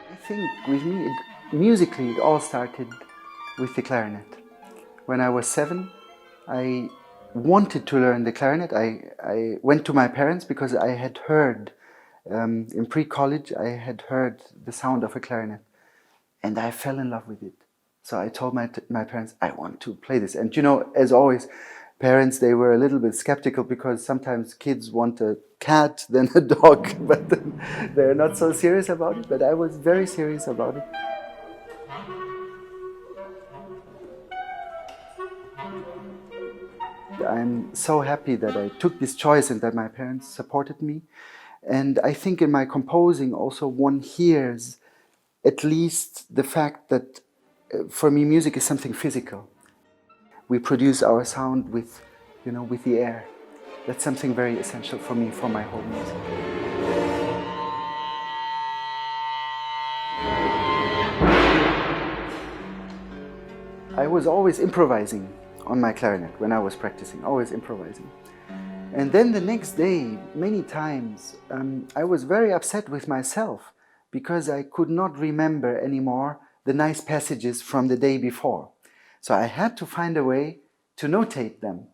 I think with me, musically, it all started with the clarinet. When I was 7, I wanted to learn the clarinet. I went to my parents because I had heard, in pre-college, I had heard the sound of a clarinet, and I fell in love with it. So I told my parents, I want to play this. And you know, as always, parents, they were a little bit skeptical because sometimes kids want a cat, then a dog, but then they're not so serious about it. But I was very serious about it. I'm so happy that I took this choice and that my parents supported me. And I think in my composing also one hears at least the fact that for me music is something physical. We produce our sound with, you know, with the air. That's something very essential for me, for my whole music. I was always improvising on my clarinet when I was practicing, always improvising. And then the next day, many times, I was very upset with myself because I could not remember anymore the nice passages from the day before. So I had to find a way to notate them.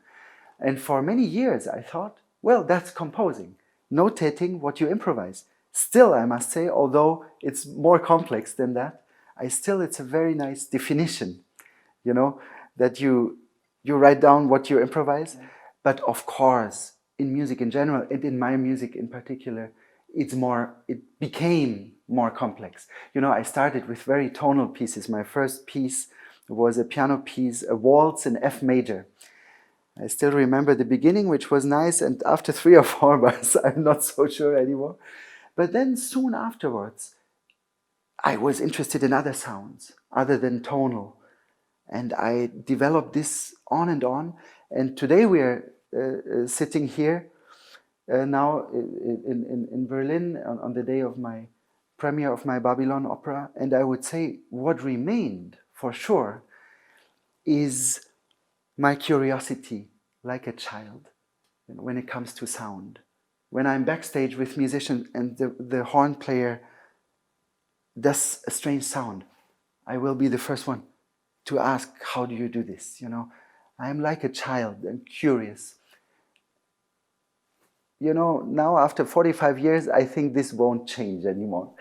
And for many years I thought, well, that's composing, notating what you improvise. Still, I must say, although it's more complex than that, it's a very nice definition, you know, that you write down what you improvise. But of course, in music in general, and in my music in particular, it became more complex. You know, I started with very tonal pieces. My first piece was a piano piece, a waltz in F major. I still remember the beginning, which was nice, and after 3 or 4 bars, I'm not so sure anymore. But then soon afterwards, I was interested in other sounds, other than tonal. And I developed this on and on. And today we are sitting here now in Berlin on the day of my premiere of my Babylon opera. And I would say what remained for sure is my curiosity like a child, you know, when it comes to sound. When I'm backstage with musicians and the horn player does a strange sound, I will be the first one to ask, how do you do this? You know, I'm like a child and curious. You know, now after 45 years, I think this won't change anymore.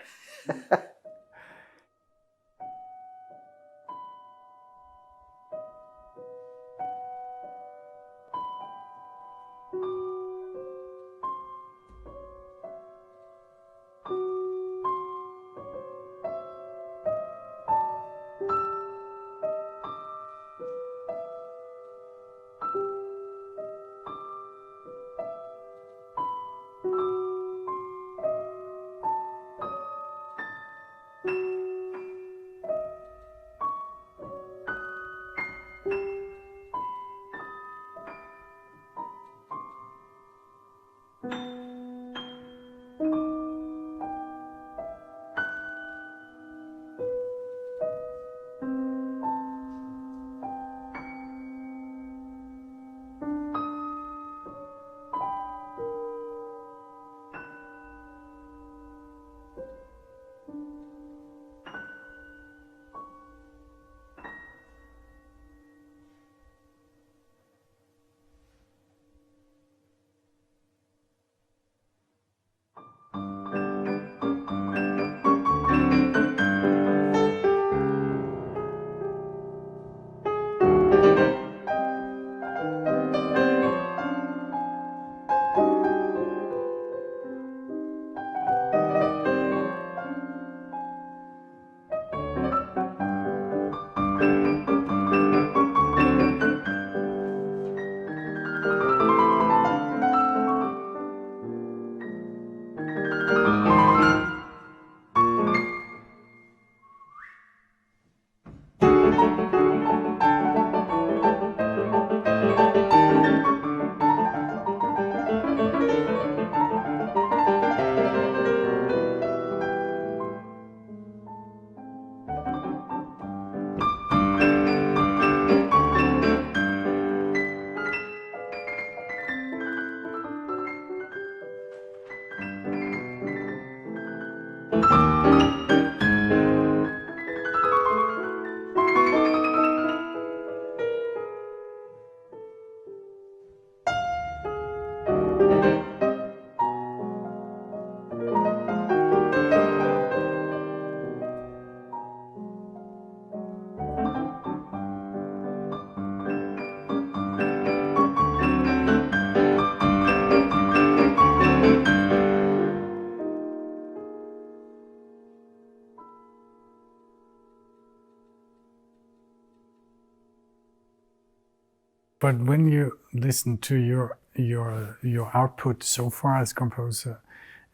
But when you listen to your output so far as composer,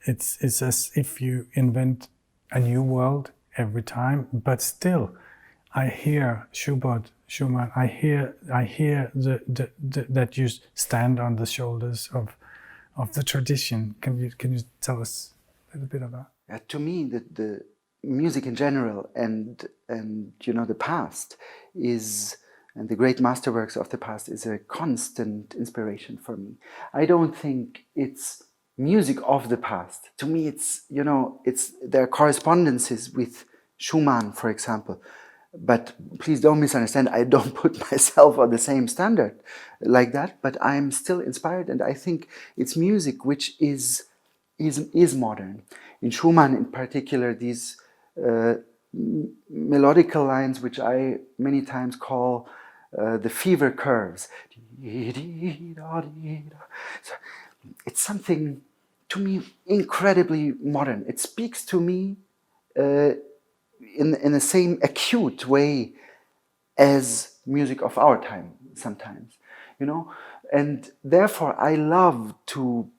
it's as if you invent a new world every time. But still, I hear Schubert, Schumann. I hear that you stand on the shoulders of the tradition. Can you tell us a little bit about? To me, the music in general and the past is, and the great masterworks of the past is a constant inspiration for me. I don't think it's music of the past. To me, it's there are correspondences with Schumann, for example. But please don't misunderstand, I don't put myself on the same standard like that, but I'm still inspired, and I think it's music which is modern. In Schumann in particular, these melodical lines, which I many times call the fever curves. So it's something, to me, incredibly modern. It speaks to me in the same acute way as music of our time sometimes, and therefore I love to,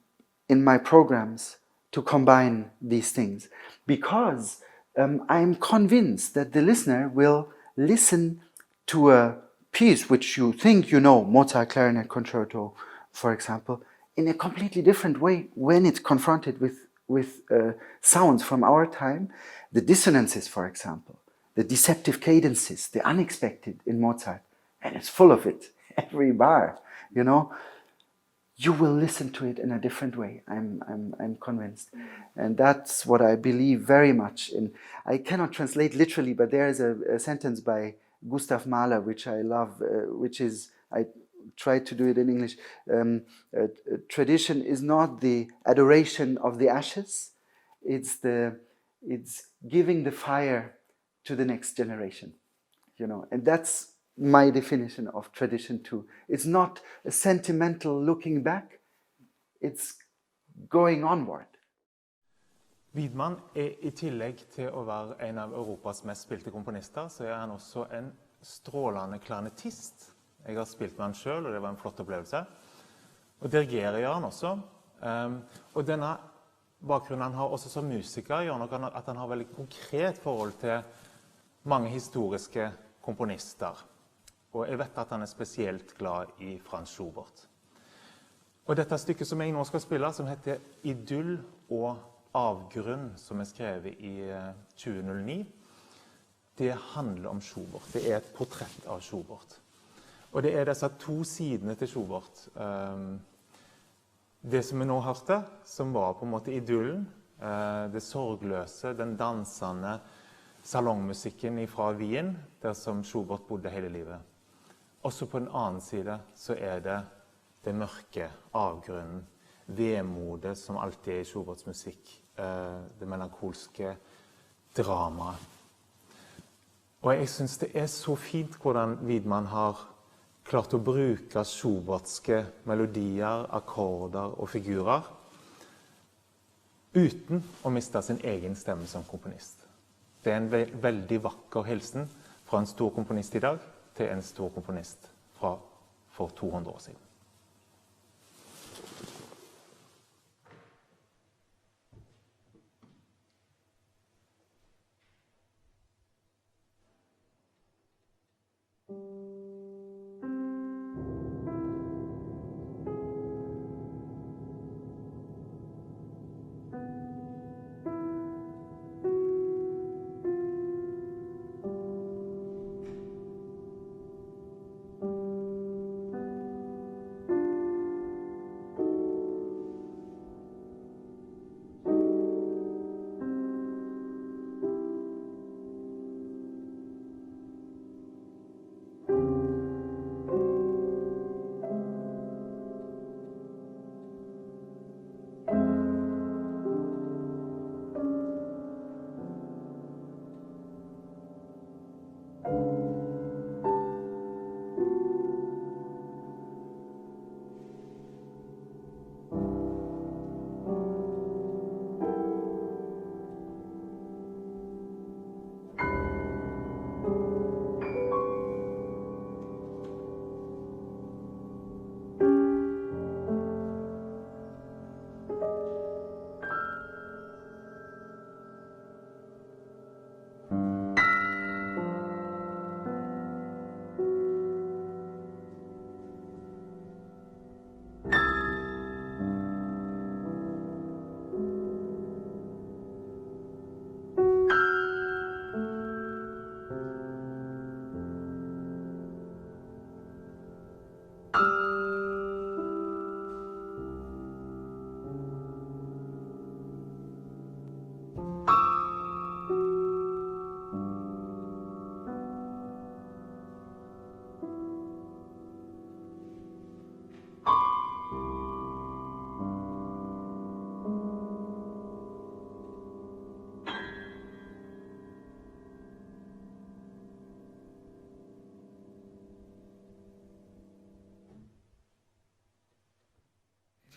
in my programs, to combine these things, because I'm convinced that the listener will listen to a piece which you think Mozart Clarinet Concerto, for example, in a completely different way when it's confronted with sounds from our time, the dissonances, for example, the deceptive cadences, the unexpected in Mozart, and it's full of it, every bar, you will listen to it in a different way. I'm convinced. And that's what I believe very much in. I cannot translate literally, but there is a sentence by Gustav Mahler, which I love, which is, I tried to do it in English, tradition is not the adoration of the ashes, it's giving the fire to the next generation, and that's my definition of tradition too. It's not a sentimental looking back, it's going onward. Widmann I tillegg til å være en av Europas mest spilte komponister, så han også en strålende klarinettist. Jeg har spilt med han selv, og det var en flott opplevelse. Og dirigerer gjør han også. Og denne bakgrunnen han har også som musiker gjør nok at han har veldig konkret forhold til mange historiske komponister. Og jeg vet at han spesielt glad I Franz Schubert. Og dette stykket som jeg nå skal spille, som heter Idyll og avgrunn, som skrevet I 2009, det handler om Schubert. Det et portrett av Schubert. Og det disse to sidene til Schubert. Det som vi nå hørte, som var på en måte idyllen, det sorgløse, den dansende salongmusikken fra Wien, der som Schubert bodde hele livet. Også på den annen side så det mørke, avgrunnen, vemodet som alltid I Schuberts musikk, det melankolske dramaet. Og jeg synes det så fint hvordan Widmann har klart å bruke Schubertske melodier, akkorder og figurer uten å miste sin egen stemme som komponist. Det en veldig vakker hilsen fra en stor komponist I dag til en stor komponist for 200 år siden.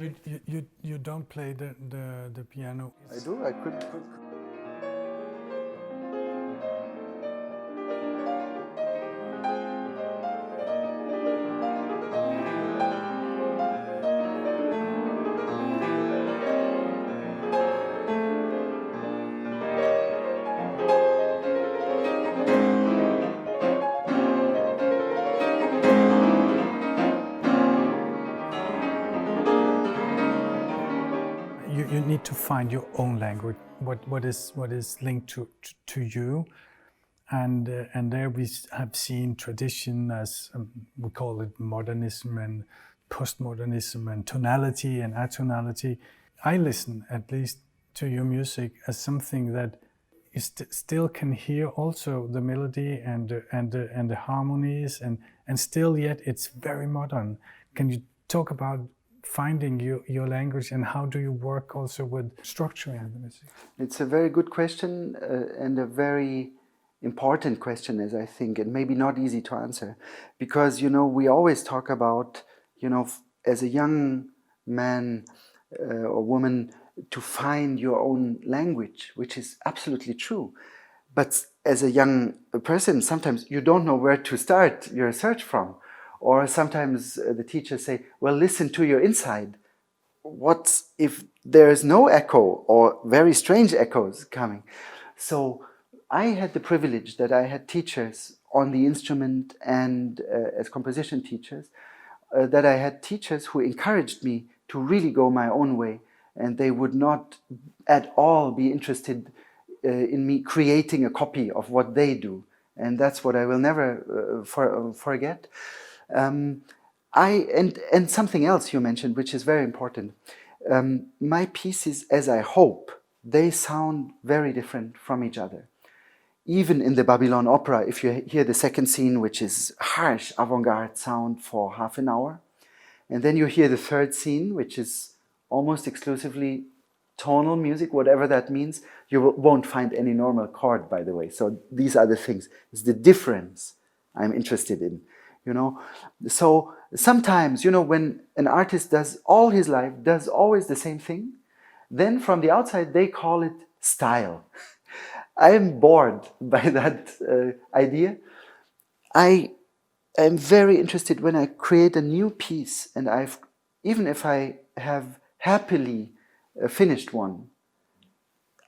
You don't play the piano. I do. I could. You need to find your own language. What is linked to you, and there we have seen tradition as we call it modernism and postmodernism and tonality and atonality. I listen at least to your music as something that you still can hear also the melody and the harmonies and still yet it's very modern. Can you talk about finding your language and how do you work also with structuring the music? It's a very good question and a very important question, as I think, and maybe not easy to answer, because we always talk about as a young man or woman to find your own language, which is absolutely true. But as a young person, sometimes you don't know where to start your search from. Or sometimes the teachers say, well, listen to your inside. What if there is no echo or very strange echoes coming? So I had the privilege that I had teachers on the instrument and as composition teachers, that I had teachers who encouraged me to really go my own way. And they would not at all be interested in me creating a copy of what they do. And that's what I will never forget. And something else you mentioned, which is very important. My pieces, as I hope, they sound very different from each other. Even in the Babylon opera, if you hear the second scene, which is harsh avant-garde sound for half an hour, and then you hear the third scene, which is almost exclusively tonal music, whatever that means, you won't find any normal chord, by the way. So these are the things. It's the difference I'm interested in. So sometimes, when an artist does all his life, does always the same thing, then from the outside they call it style. I am bored by that idea. I am very interested when I create a new piece, and even if I have happily finished one,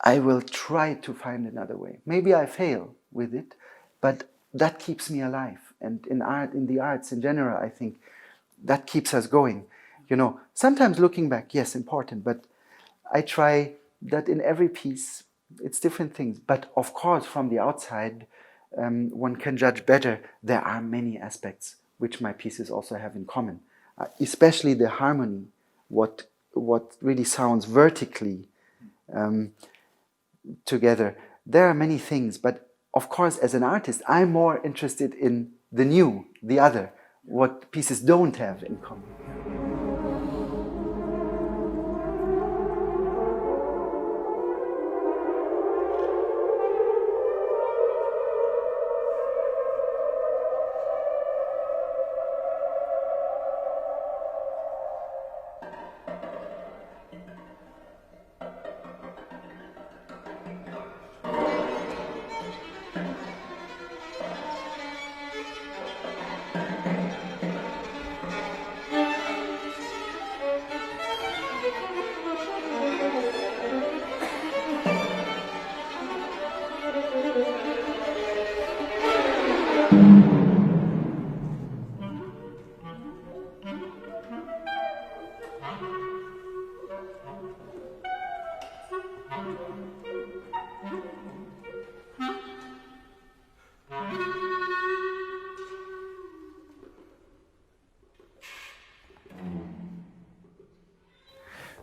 I will try to find another way. Maybe I fail with it, but that keeps me alive. And in the arts in general, I think that keeps us going. Sometimes looking back, yes, important, but I try that in every piece, it's different things. But of course, from the outside, one can judge better. There are many aspects which my pieces also have in common, especially the harmony, what really sounds vertically together. There are many things, but of course, as an artist, I'm more interested in the new, the other, what pieces don't have in common.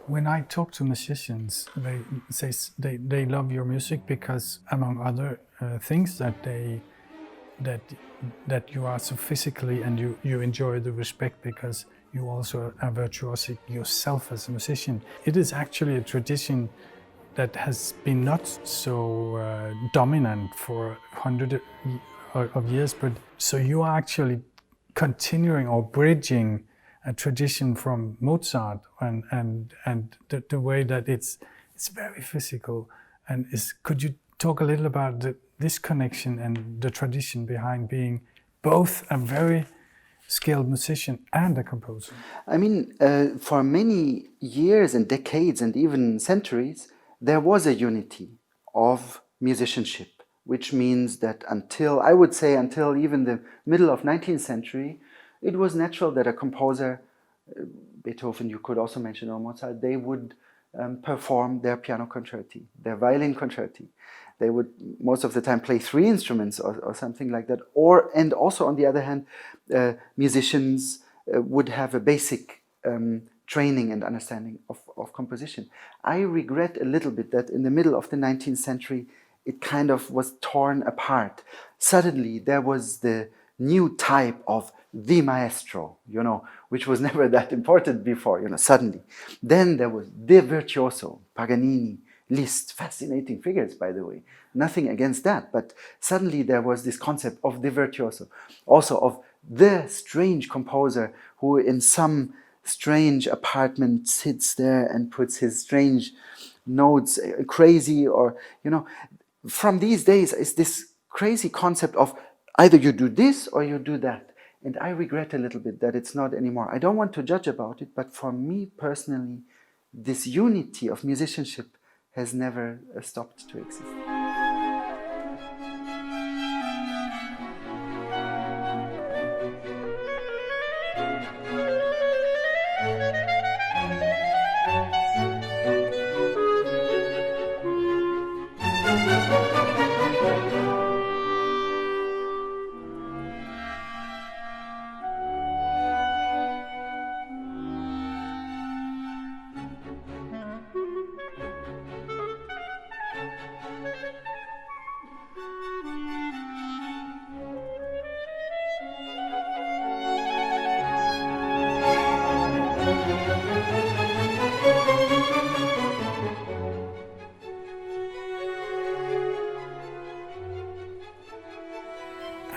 When I talk to musicians, they say they love your music because, among other things, that you are so physically and you enjoy the respect because you also are virtuosic yourself as a musician. It is actually a tradition that has been not so dominant for hundreds of years, but so you are actually continuing or bridging a tradition from Mozart, and the way that it's very physical. And could you talk a little about this connection and the tradition behind being both a very skilled musician and a composer? I mean, for many years and decades and even centuries, there was a unity of musicianship, which means that until even the middle of 19th century, it was natural that a composer, Beethoven, you could also mention, or Mozart, they would perform their piano concerti, their violin concerti. They would most of the time play three instruments or something like that. And also on the other hand, musicians would have a basic training and understanding of composition. I regret a little bit that in the middle of the 19th century, it kind of was torn apart. Suddenly there was the new type of the maestro, which was never that important before, suddenly. Then there was the virtuoso, Paganini, Liszt, fascinating figures, by the way. Nothing against that, but suddenly there was this concept of the virtuoso, also of the strange composer who in some strange apartment sits there and puts his strange notes, crazy, or, from these days is this crazy concept of either you do this or you do that. And I regret a little bit that it's not anymore. I don't want to judge about it, but for me personally, this unity of musicianship has never stopped to exist.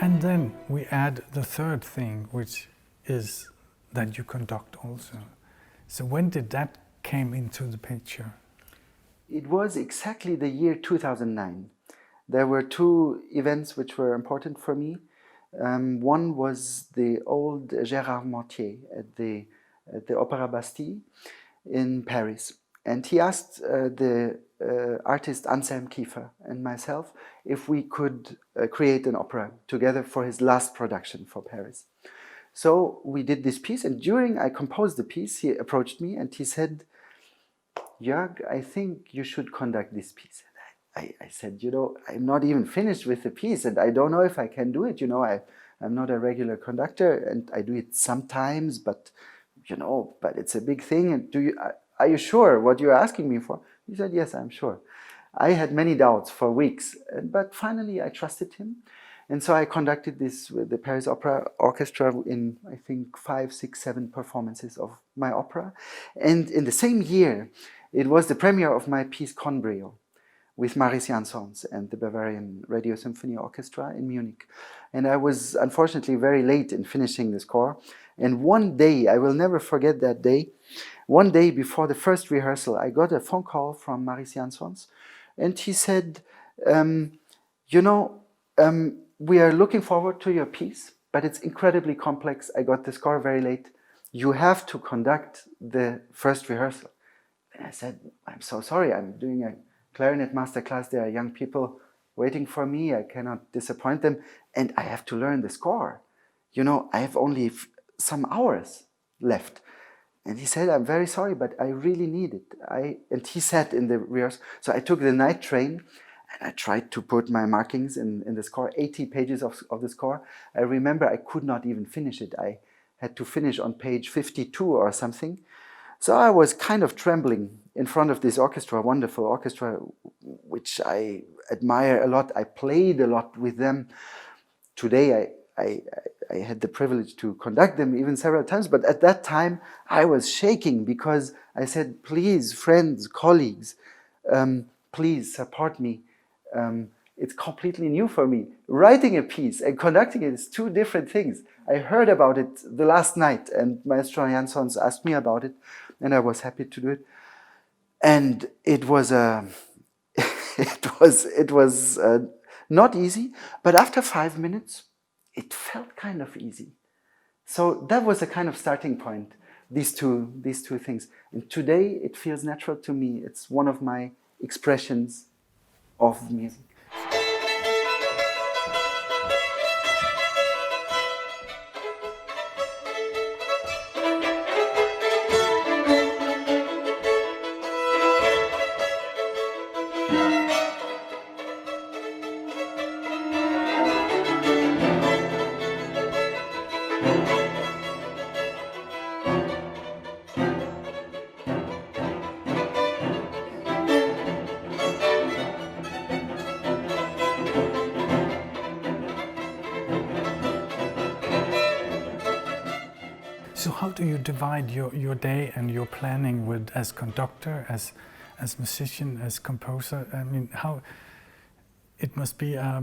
And then we add the third thing, which is that you conduct also. So when did that came into the picture? It was exactly the year 2009. There were two events which were important for me. One was the old Gérard Mortier at the Opéra Bastille in Paris. And he asked the artist Anselm Kiefer and myself if we could create an opera together for his last production for Paris. So we did this piece, and during I composed the piece, he approached me and he said, "Jörg, I think you should conduct this piece." And I said, I'm not even finished with the piece and I don't know if I can do it. I'm not a regular conductor and I do it sometimes, but it's a big thing. And are you sure what you're asking me for? He said, "Yes, I'm sure." I had many doubts for weeks, but finally I trusted him. And so I conducted this with the Paris Opera Orchestra in, I think, 5, 6, 7 performances of my opera. And in the same year, it was the premiere of my piece Conbrio with Maris Jansons and the Bavarian Radio Symphony Orchestra in Munich. And I was unfortunately very late in finishing the score. And one day, I will never forget that day, one day before the first rehearsal, I got a phone call from Maris Jansons, and he said, we are looking forward to your piece, but it's incredibly complex. I got the score very late. You have to conduct the first rehearsal. And I said, "I'm so sorry, I'm doing a clarinet masterclass. There are young people waiting for me. I cannot disappoint them. And I have to learn the score. I have only some hours left." And he said, "I'm very sorry, but I really need it." And he sat in the rehearsal. So I took the night train and I tried to put my markings in the score, 80 pages of the score. I remember I could not even finish it. I had to finish on page 52 or something. So I was kind of trembling in front of this orchestra, a wonderful orchestra, which I admire a lot. I played a lot with them. Today I had the privilege to conduct them even several times, but at that time I was shaking because I said, "Please, friends, colleagues, please support me. it's completely new for me. Writing a piece and conducting it is two different things. I heard about it the last night, and Maestro Janssons asked me about it, and I was happy to do it. And it was not easy, but after 5 minutes, it felt kind of easy. So that was a kind of starting point. These two things, and today it feels natural to me. It's one of my expressions of music. So how do you divide your day and your planning with as conductor, as musician, as composer? I mean, how it must be a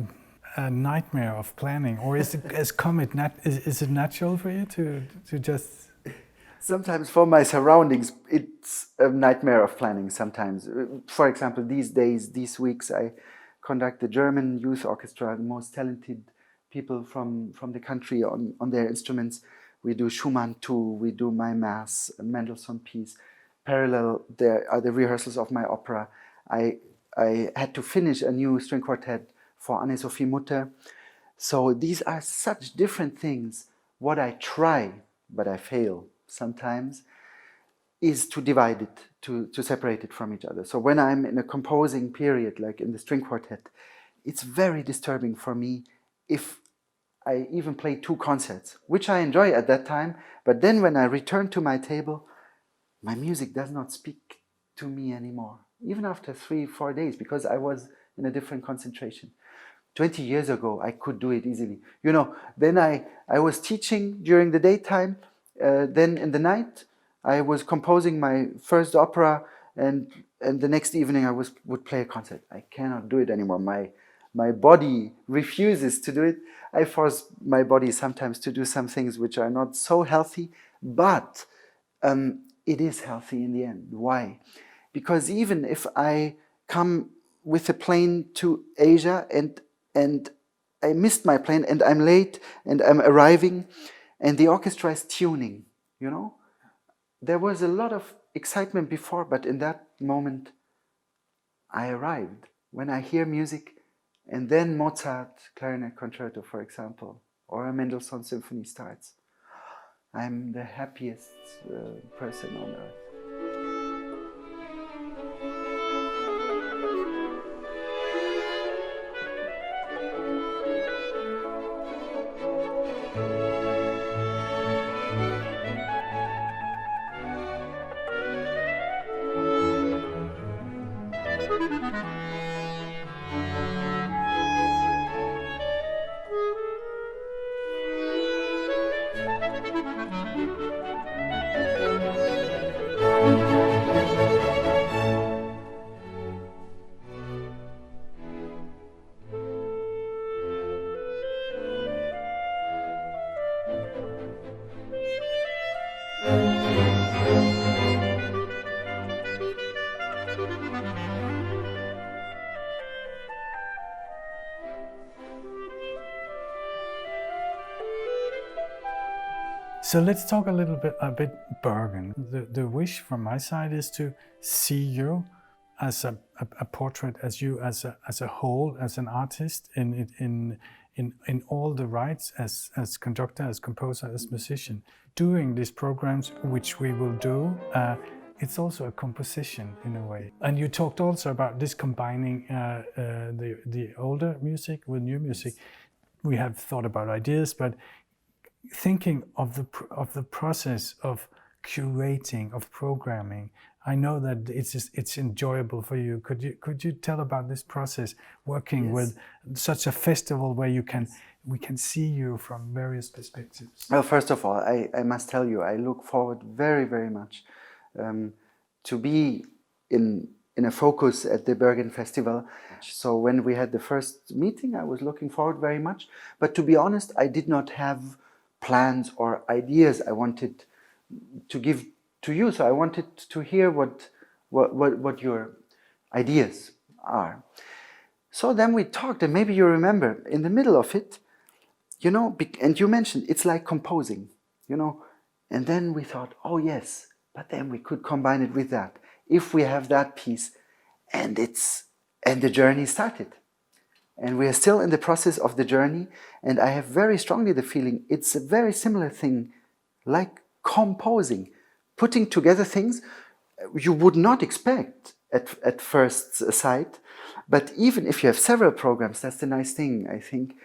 nightmare of planning, or is it is it natural for you to just? Sometimes for my surroundings, it's a nightmare of planning sometimes. For example, these weeks, I conduct the German youth orchestra, the most talented people from the country on their instruments. We do Schumann too, we do my Mass, a Mendelssohn piece. Parallel, there are the rehearsals of my opera. I had to finish a new string quartet for Anne-Sophie Mutter. So these are such different things. What I try, but I fail sometimes, is to divide it, to separate it from each other. So when I'm in a composing period, like in the string quartet, it's very disturbing for me if I even play 2 concerts, which I enjoy at that time, but then when I return to my table, my music does not speak to me anymore, even after 3-4 days, because I was in a different concentration. 20 years ago, I could do it easily. You know, then I was teaching during the daytime, then in the night, I was composing my first opera, and the next evening I would play a concert. I cannot do it anymore. My body refuses to do it. I force my body sometimes to do some things which are not so healthy, but it is healthy in the end. Why? Because even if I come with a plane to Asia and I missed my plane and I'm late and I'm arriving and the orchestra is tuning, you know? There was a lot of excitement before, but in that moment I arrived. When I hear music, and then Mozart clarinet concerto, for example, or a Mendelssohn symphony starts, I'm the happiest person on earth. So let's talk a bit Bergen. The wish from my side is to see you as a portrait, as you as a whole, as an artist in all the rights, as conductor, as composer, as musician. Doing these programs, which we will do, it's also a composition in a way. And you talked also about this combining the older music with new music. We have thought about ideas, but thinking of the process of curating, of programming, I know that it's enjoyable for you. Could you tell about this process, working with such a festival where we can see you from various perspectives? Well, first of all, I must tell you, I look forward very, very much to be in in a focus at the Bergen Festival. So when we had the first meeting, I was looking forward very much. But to be honest, I did not have plans or ideas I wanted to give to you. So I wanted to hear what your ideas are. So then we talked, and maybe you remember, in the middle of it, you know, and you mentioned it's like composing, you know, and then we thought, oh yes, but then we could combine it with that. If we have that piece, and the journey started. And we are still in the process of the journey, and I have very strongly the feeling it's a very similar thing, like composing, putting together things you would not expect at first sight. But even if you have several programs, that's the nice thing, I think,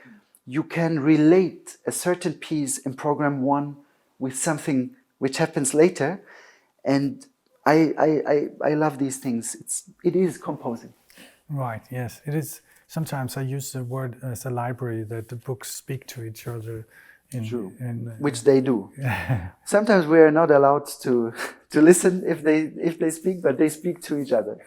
you can relate a certain piece in program one with something which happens later. And I love these things. It is composing. Right, yes. It is. Sometimes I use the word as a library, that the books speak to each other. True. Which they do. Sometimes we are not allowed to listen if they speak, but they speak to each other.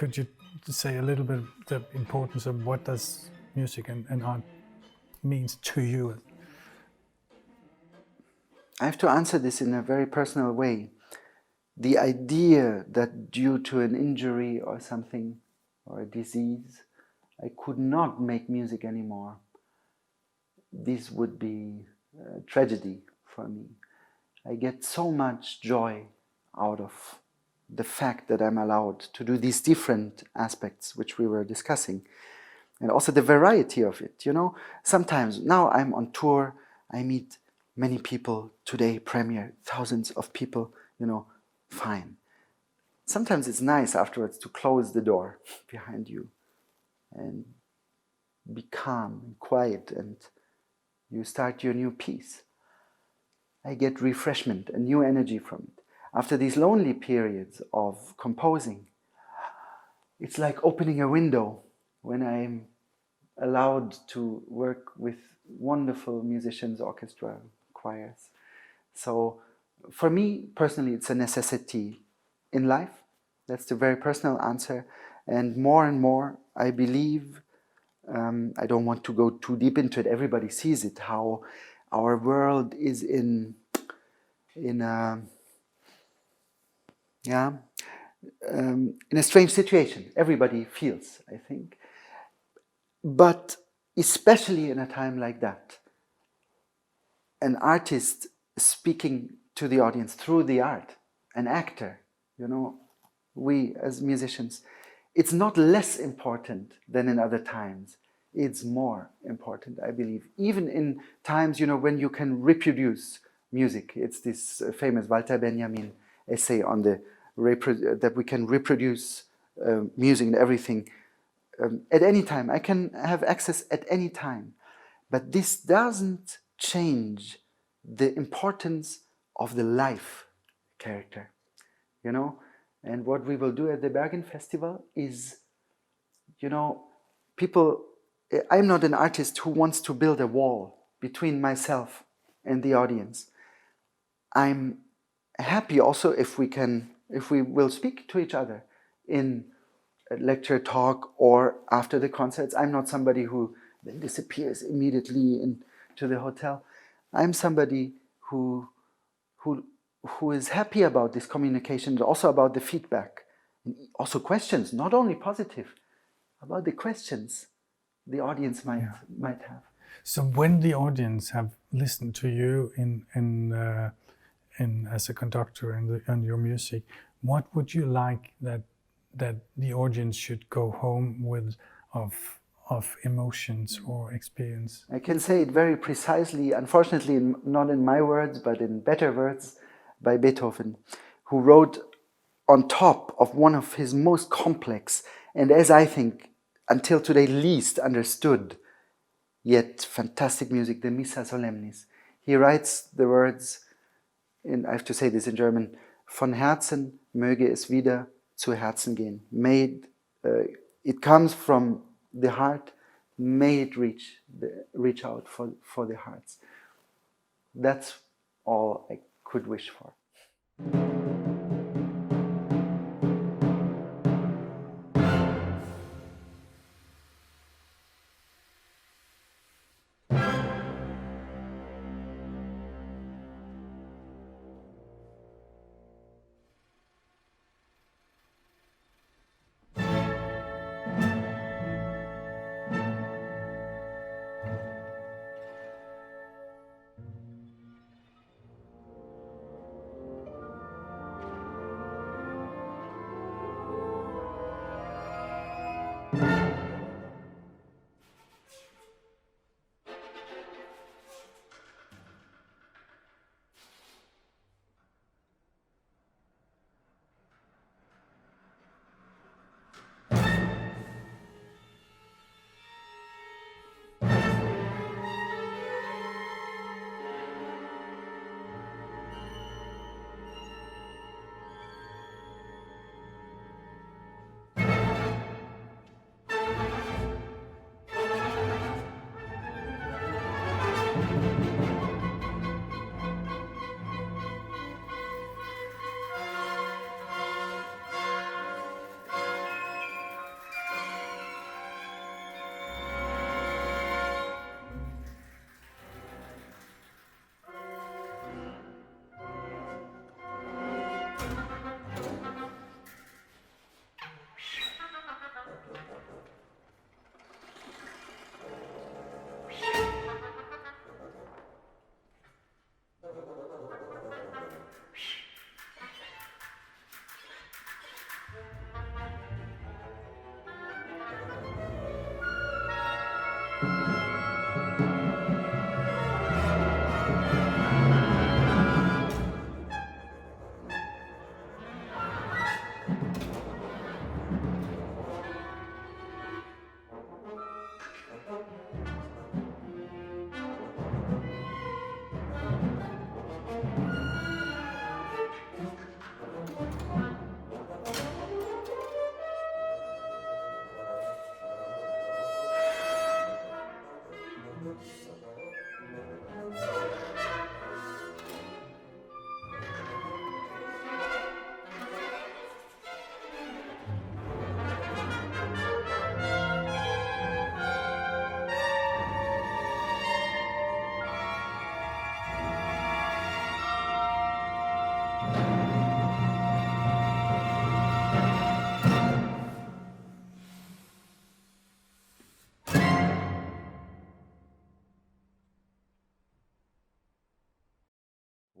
Could you say a little bit the importance of what does music and art means to you? I have to answer this in a very personal way. The idea that due to an injury or something, or a disease, I could not make music anymore, this would be a tragedy for me. I get so much joy out of the fact that I'm allowed to do these different aspects which we were discussing, and also the variety of it. You know, sometimes now I'm on tour, I meet many people. Today premiere, thousands of people, you know, fine. Sometimes it's nice afterwards to close the door behind you and be calm and quiet, and you start your new piece. I get refreshment and new energy from it. After these lonely periods of composing, it's like opening a window when I'm allowed to work with wonderful musicians, orchestra, choirs. So for me personally, it's a necessity in life. That's the very personal answer. And more, I believe, I don't want to go too deep into it, everybody sees it, how our world is in a Yeah, in a strange situation. Everybody feels, I think. But especially in a time like that, an artist speaking to the audience through the art, an actor, we as musicians, it's not less important than in other times. It's more important, I believe. Even in times, when you can reproduce music. It's this famous Walter Benjamin essay on that we can reproduce music and everything at any time. I can have access at any time. But this doesn't change the importance of the live character, And what we will do at the Bergen Festival is, people, I'm not an artist who wants to build a wall between myself and the audience. I'm happy also if we will speak to each other in a lecture talk or after the concerts. I'm not somebody who then disappears immediately into the hotel. I'm somebody who is happy about this communication, and also about the feedback, and also questions, not only positive, about the questions the audience might have. So when the audience have listened to you in as a conductor and your music, what would you like that the audience should go home with of emotions or experience? I can say it very precisely, unfortunately not in my words, but in better words, by Beethoven, who wrote on top of one of his most complex and, as I think, until today least understood, yet fantastic music, the Missa Solemnis. He writes the words, I have to say this in German, von Herzen möge es wieder zu Herzen gehen. It comes from the heart, may it reach out for the hearts. That's all I could wish for.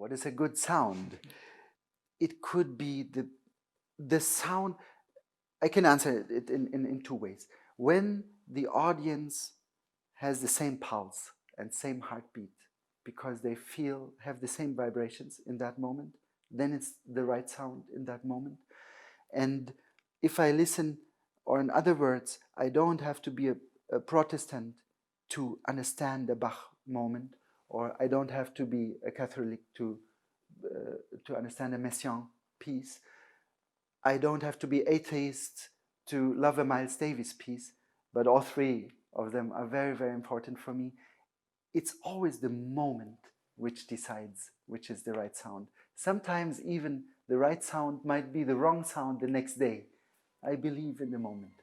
What is a good sound? It could be the sound. I can answer it in two ways. When the audience has the same pulse and same heartbeat, because they have the same vibrations in that moment, then it's the right sound in that moment. And if I listen, or in other words, I don't have to be a Protestant to understand the Bach moment, or I don't have to be a Catholic to understand a Messiaen piece. I don't have to be atheist to love a Miles Davis piece, but all three of them are very, very important for me. It's always the moment which decides which is the right sound. Sometimes even the right sound might be the wrong sound the next day. I believe in the moment.